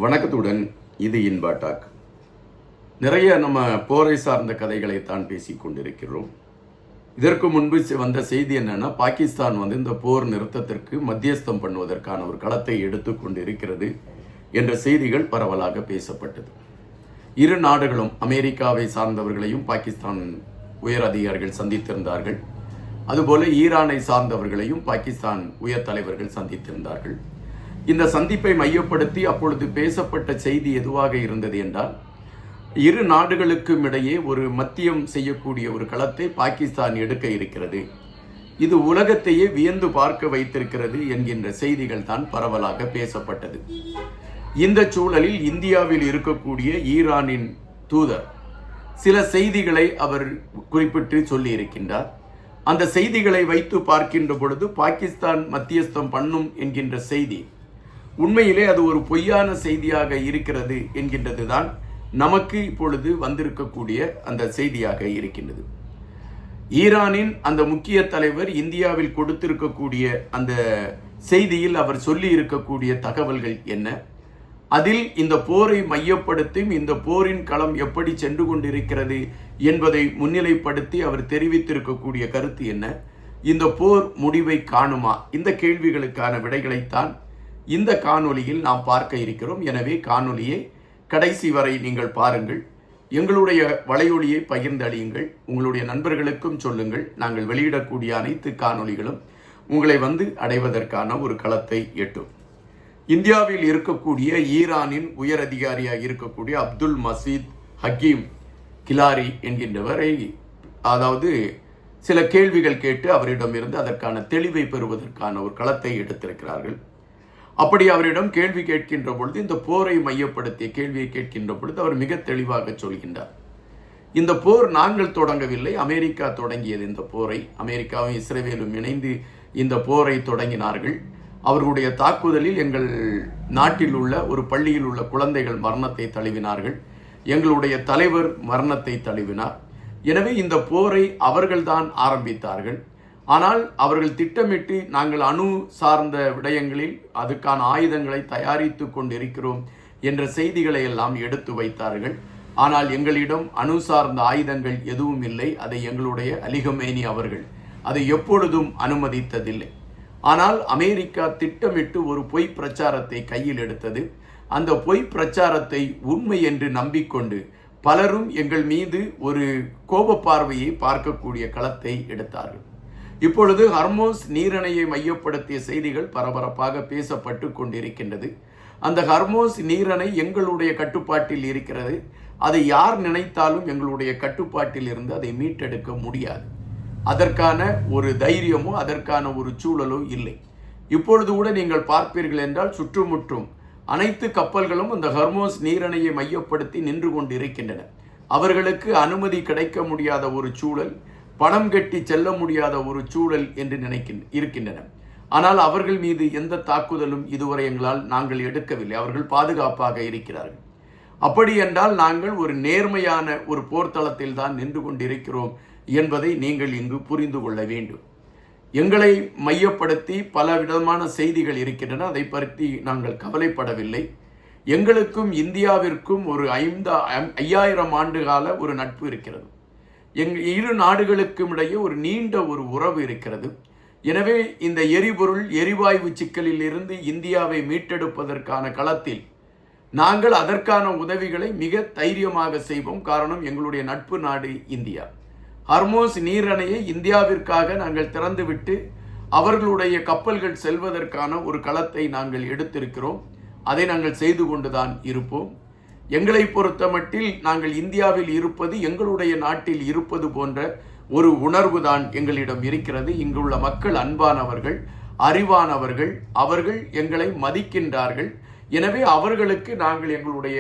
வணக்கத்துடன் இது இன்பா டாக். நிறைய நம்ம போரை சார்ந்த கதைகளை தான் பேசி கொண்டிருக்கிறோம். இதற்கு முன்பு வந்த செய்தி என்னன்னா, பாகிஸ்தான் இந்த போர் நிறுத்தத்திற்கு மத்தியஸ்தம் பண்ணுவதற்கான ஒரு களத்தை எடுத்து கொண்டிருக்கிறது என்ற செய்திகள் பரவலாக பேசப்பட்டது. இரு நாடுகளும் அமெரிக்காவை சார்ந்தவர்களையும் பாகிஸ்தான் உயர் அதிகாரிகள் சந்தித்திருந்தார்கள். அதுபோல ஈரானை சார்ந்தவர்களையும் பாகிஸ்தான் உயர் தலைவர்கள் சந்தித்திருந்தார்கள். இந்த சந்திப்பை மையப்படுத்தி அப்பொழுது பேசப்பட்ட செய்தி எதுவாக இருந்தது என்றால், இரு நாடுகளுக்கும் இடையே ஒரு மத்தியம் செய்யக்கூடிய ஒரு களத்தை பாகிஸ்தான் எடுக்க இருக்கிறது, இது உலகத்தையே வியந்து பார்க்க வைத்திருக்கிறது என்கின்ற செய்திகள் தான் பரவலாக பேசப்பட்டது. இந்த சூழலில் இந்தியாவில் இருக்கக்கூடிய ஈரானின் தூதர் சில செய்திகளை அவர் குறிப்பிட்டு சொல்லி இருக்கின்றார். அந்த செய்திகளை வைத்து பார்க்கின்ற பொழுது பாகிஸ்தான் மத்தியஸ்தம் பண்ணும் என்கின்ற செய்தி உண்மையிலே அது ஒரு பொய்யான செய்தியாக இருக்கிறது என்கின்றது தான் நமக்கு இப்பொழுது வந்திருக்கக்கூடிய அந்த செய்தியாக இருக்கின்றது. ஈரானின் அந்த முக்கிய தலைவர் இந்தியாவில் கொடுத்திருக்கக்கூடிய அந்த செய்தியில் அவர் சொல்லி இருக்கக்கூடிய தகவல்கள் என்ன, அதில் இந்த போரை மையப்படுத்தும் இந்த போரின் களம் எப்படி சென்று கொண்டிருக்கிறது என்பதை முன்னிலைப்படுத்தி அவர் தெரிவித்திருக்கக்கூடிய கருத்து என்ன, இந்த போர் முடிவை காணுமா, இந்த கேள்விகளுக்கான விடைகளைத்தான் இந்த காணொளியில் நாம் பார்க்க இருக்கிறோம். எனவே காணொளியை கடைசி வரை நீங்கள் பாருங்கள். எங்களுடைய வலையொலியை பகிர்ந்து அளியுங்கள், உங்களுடைய நண்பர்களுக்கும் சொல்லுங்கள். நாங்கள் வெளியிடக்கூடிய அனைத்து காணொளிகளும் உங்களை அடைவதற்கான ஒரு களத்தை எட்டும். இந்தியாவில் இருக்கக்கூடிய ஈரானின் உயர் அதிகாரியாக இருக்கக்கூடிய அப்துல் மசீத் ஹக்கீம் கிலாரி என்கின்றவரை சில கேள்விகள் கேட்டு அவரிடமிருந்து அதற்கான தெளிவை பெறுவதற்கான ஒரு களத்தை எடுத்திருக்கிறார்கள். அப்படி அவரிடம் கேள்வி கேட்கின்ற பொழுது, இந்த போரை மையப்படுத்திய கேள்வியை கேட்கின்ற பொழுது அவர் மிக தெளிவாக சொல்கின்றார், இந்த போர் நாங்கள் தொடங்கவில்லை, அமெரிக்கா தொடங்கியது இந்த போரை. அமெரிக்காவும் இஸ்ரேலும் இணைந்து இந்த போரை தொடங்கினார்கள். அவர்களுடைய தாக்குதலில் எங்கள் நாட்டில் உள்ள ஒரு பள்ளியில் உள்ள குழந்தைகள் மரணத்தை தழுவினார்கள், எங்களுடைய தலைவர் மரணத்தை தழுவினார். எனவே இந்த போரை அவர்கள்தான் ஆரம்பித்தார்கள். ஆனால் அவர்கள் திட்டமிட்டு நாங்கள் அணு சார்ந்த விடயங்களில் அதுக்கான ஆயுதங்களை தயாரித்து கொண்டிருக்கிறோம் என்ற செய்திகளை எல்லாம் எடுத்து வைத்தார்கள். ஆனால் எங்களிடம் அணு சார்ந்த ஆயுதங்கள் எதுவும் இல்லை, அதை எங்களுடைய அலி கமேனி அவர்கள் அதை எப்பொழுதும் அனுமதித்ததில்லை. ஆனால் அமெரிக்கா திட்டமிட்டு ஒரு பொய் பிரச்சாரத்தை கையில் எடுத்தது. அந்த பொய் பிரச்சாரத்தை உண்மை என்று நம்பிக்கொண்டு பலரும் எங்கள் மீது ஒரு கோப பார்வையை பார்க்கக்கூடிய களத்தை எடுத்தார்கள். இப்பொழுது ஹர்மோஸ் நீரணையை மையப்படுத்திய செய்திகள் பரபரப்பாக பேசப்பட்டு கொண்டிருக்கின்றது. அந்த ஹர்மோஸ் நீரணை எங்களுடைய கட்டுப்பாட்டில் இருக்கிறது. அதை யார் நினைத்தாலும் எங்களுடைய கட்டுப்பாட்டில் இருந்து அதை மீட்டெடுக்க முடியாது. அதற்கான ஒரு தைரியமோ அதற்கான ஒரு சூழலோ இல்லை. இப்பொழுது கூட நீங்கள் பார்ப்பீர்கள் என்றால் சுற்றுமுற்றும் அனைத்து கப்பல்களும் அந்த ஹர்மோஸ் நீரணையை மையப்படுத்தி நின்று கொண்டு இருக்கின்றன. அவர்களுக்கு அனுமதி கிடைக்க முடியாத ஒரு சூழல், பணம் கட்டி செல்ல முடியாத ஒரு சூழல் என்று இருக்கின்றன. ஆனால் அவர்கள் மீது எந்த தாக்குதலும் இதுவரை நாங்கள் எடுக்கவில்லை. அவர்கள் பாதுகாப்பாக இருக்கிறார்கள். அப்படி என்றால் நாங்கள் ஒரு நேர்மையான ஒரு போர்த்தளத்தில் தான் நின்று கொண்டிருக்கிறோம் என்பதை நீங்கள் இங்கு புரிந்து கொள்ள வேண்டும். எங்களை மையப்படுத்தி பல விதமான செய்திகள் இருக்கின்றன, அதை பற்றி நாங்கள் கவலைப்படவில்லை. எங்களுக்கும் இந்தியாவிற்கும் ஒரு 5000 ஆண்டு கால ஒரு நட்பு இருக்கிறது. இரு நாடுகளுக்கும் இடையே ஒரு நீண்ட ஒரு உறவு இருக்கிறது. எனவே இந்த எரிபொருள் எரிவாயு சிக்கலில் இருந்து இந்தியாவை மீட்டெடுப்பதற்கான களத்தில் நாங்கள் அதற்கான உதவிகளை மிக தைரியமாக செய்வோம். காரணம், எங்களுடைய நட்பு நாடு இந்தியா. ஹர்மோஸ் நீரணையை இந்தியாவிற்காக நாங்கள் திறந்துவிட்டு அவர்களுடைய கப்பல்கள் செல்வதற்கான ஒரு களத்தை நாங்கள் எடுத்திருக்கிறோம். அதை நாங்கள் செய்து கொண்டுதான் இருப்போம். எங்களை பொறுத்த மட்டில் நாங்கள் இந்தியாவில் இருப்பது எங்களுடைய நாட்டில் இருப்பது போன்ற ஒரு உணர்வு தான் எங்களிடம் இருக்கிறது. இங்குள்ள மக்கள் அன்பானவர்கள், அறிவானவர்கள், அவர்கள் எங்களை மதிக்கின்றார்கள். எனவே அவர்களுக்கு நாங்கள் எங்களுடைய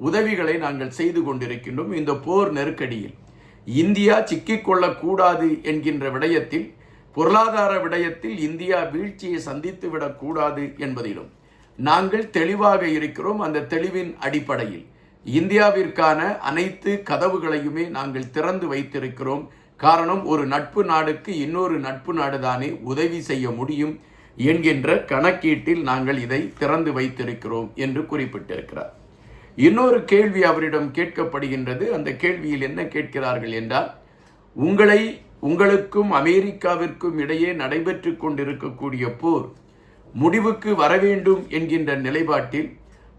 உதவிகளை நாங்கள் செய்து கொண்டிருக்கின்றோம். இந்த போர் நெருக்கடியில் இந்தியா சிக்கிக்கொள்ளக்கூடாது என்கின்ற விடயத்தில், பொருளாதார விடயத்தில் இந்தியா வீழ்ச்சியை சந்தித்துவிடக்கூடாது என்பதிலும் நாங்கள் தெளிவாக இருக்கிறோம். அந்த தெளிவின் அடிப்படையில் இந்தியாவிற்கான அனைத்து கதவுகளையுமே நாங்கள் திறந்து வைத்திருக்கிறோம். காரணம், ஒரு நட்பு நாடுக்கு இன்னொரு நட்பு நாடு தானே உதவி செய்ய முடியும் என்கின்ற கணக்கீட்டில் நாங்கள் இதை திறந்து வைத்திருக்கிறோம் என்று குறிப்பிட்டிருக்கிறார். இன்னொரு கேள்வி அவரிடம் கேட்கப்படுகின்றது. அந்த கேள்வியில் என்ன கேட்கிறார்கள் என்றால், உங்களுக்கும் அமெரிக்காவிற்கும் இடையே நடைபெற்று கொண்டிருக்கக்கூடிய போர் முடிவுக்கு வர வேண்டும் என்கின்ற நிலைப்பாட்டில்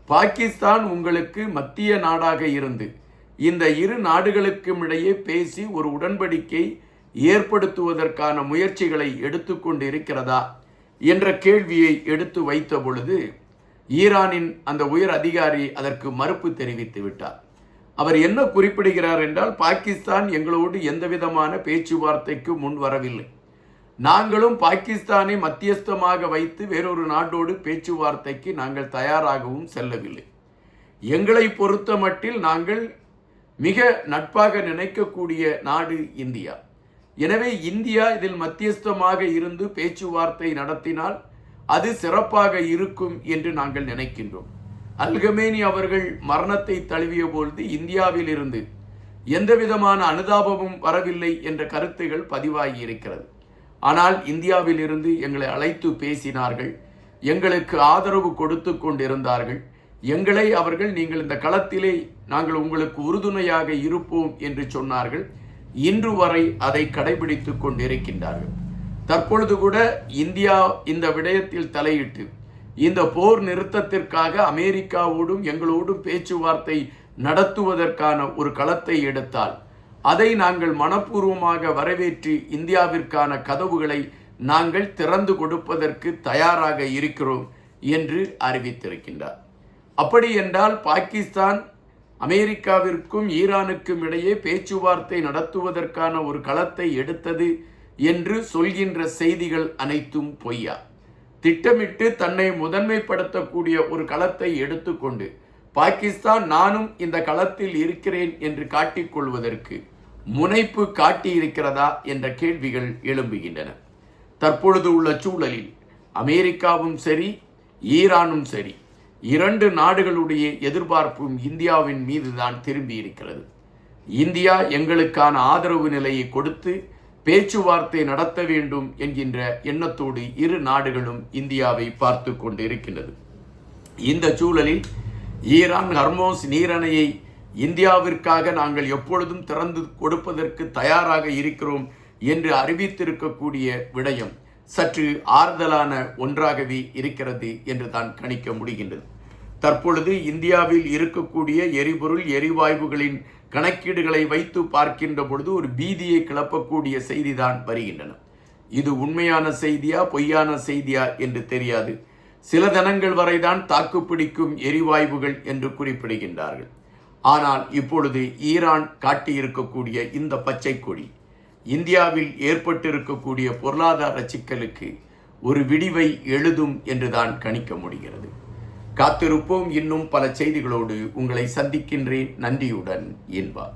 பாகிஸ்தான் உங்களுக்கு மத்திய நாடாக இருந்து இந்த இரு நாடுகளுக்கும் இடையே பேசி ஒரு உடன்படிக்கை ஏற்படுத்துவதற்கான முயற்சிகளை எடுத்துக்கொண்டு இருக்கிறதா என்ற கேள்வியை எடுத்து வைத்த பொழுது ஈரானின் அந்த உயர் அதிகாரி அதற்கு மறுப்பு தெரிவித்து விட்டார். அவர் என்ன குறிப்பிடுகிறார் என்றால், பாகிஸ்தான் எங்களோடு எந்தவிதமான பேச்சுவார்த்தைக்கு முன் வரவில்லை. நாங்களும் பாகிஸ்தானை மத்தியஸ்தமாக வைத்து வேறொரு நாட்டோடு பேச்சுவார்த்தைக்கு நாங்கள் தயாராகவும் செல்லவில்லை. எங்களை பொறுத்த மட்டில் நாங்கள் மிக நட்பாக நினைக்கக்கூடிய நாடு இந்தியா. எனவே இந்தியா இதில் மத்தியஸ்தமாக இருந்து பேச்சுவார்த்தை நடத்தினால் அது சிறப்பாக இருக்கும் என்று நாங்கள் நினைக்கின்றோம். அல்கமேனி அவர்கள் மரணத்தை தழுவிய பொழுது இந்தியாவில் இருந்து எந்தவிதமான அனுதாபமும் வரவில்லை என்ற கருத்துகள் பதிவாகி இருக்கிறது. ஆனால் இந்தியாவில் இருந்து எங்களை அழைத்து பேசினார்கள், எங்களுக்கு ஆதரவு கொடுத்து கொண்டிருந்தார்கள். எங்களை அவர்கள் நீங்கள் இந்த களத்திலே நாங்கள் உங்களுக்கு உறுதுணையாக இருப்போம் என்று சொன்னார்கள். இன்று வரை அதை கடைபிடித்து கொண்டிருக்கின்றார்கள். தற்பொழுது கூட இந்தியா இந்த விடயத்தில் தலையிட்டு இந்த போர் நிறுத்தத்திற்காக அமெரிக்காவோடும் எங்களோடும் பேச்சுவார்த்தை நடத்துவதற்கான ஒரு களத்தை எடுத்தால் அதை நாங்கள் மனப்பூர்வமாக வரவேற்று இந்தியாவிற்கான கதவுகளை நாங்கள் திறந்து கொடுப்பதற்கு தயாராக இருக்கிறோம் என்று அறிவித்திருக்கின்றார். அப்படி என்றால் பாகிஸ்தான் அமெரிக்காவிற்கும் ஈரானுக்கும் இடையே பேச்சுவார்த்தை நடத்துவதற்கான ஒரு களத்தை எடுத்தது என்று சொல்கின்ற செய்திகள் அனைத்தும் பொய்யா. திட்டமிட்டு தன்னை முதன்மைப்படுத்தக்கூடிய ஒரு களத்தை எடுத்துக்கொண்டு பாகிஸ்தான் நானும் இந்த களத்தில் இருக்கிறேன் என்று காட்டிக்கொள்வதற்கு முனைப்பு காட்டியிருக்கிறதா என்ற கேள்விகள் எழும்புகின்றன. தற்பொழுது உள்ள சூழலில் அமெரிக்காவும் சரி ஈரானும் சரி இரண்டு நாடுகளுடைய எதிர்பார்ப்பும் இந்தியாவின் மீதுதான் திரும்பி இருக்கிறது. இந்தியா எங்களுக்கான ஆதரவு நிலையை கொடுத்து பேச்சுவார்த்தை நடத்த வேண்டும் என்கின்ற எண்ணத்தோடு இரு நாடுகளும் இந்தியாவை பார்த்து கொண்டு இருக்கின்றது. இந்த சூழலில் ஈரான் ஹர்மோஸ் நீரணையை இந்தியாவிற்காக நாங்கள் எப்பொழுதும் திறந்து கொடுப்பதற்கு தயாராக இருக்கிறோம் என்று அறிவித்திருக்கக்கூடிய விடயம் சற்று ஆறுதலான ஒன்றாகவே இருக்கிறது என்று தான் கணிக்க முடிகின்றது. தற்பொழுது இந்தியாவில் இருக்கக்கூடிய எரிபொருள் எரிவாயுகளின் கணக்கீடுகளை வைத்து பார்க்கின்ற பொழுது ஒரு பீதியை கிளப்பக்கூடிய செய்திதான் வருகின்றன. இது உண்மையான செய்தியா பொய்யான செய்தியா என்று தெரியாது. சில தினங்கள் வரைதான் தாக்குப்பிடிக்கும் எரிவாயுகள் என்று குறிப்பிடுகின்றார்கள். ஆனால் இப்பொழுது ஈரான் காட்டியிருக்கக்கூடிய இந்த பச்சை கொடி இந்தியாவில் ஏற்பட்டிருக்கக்கூடிய பொருளாதார சிக்கலுக்கு ஒரு விடிவை எழுதும் என்றுதான் கணிக்க முடிகிறது. காத்திருப்போம். இன்னும் பல செய்திகளோடு உங்களை சந்திக்கின்றேன். நன்றியுடன் இன்பா.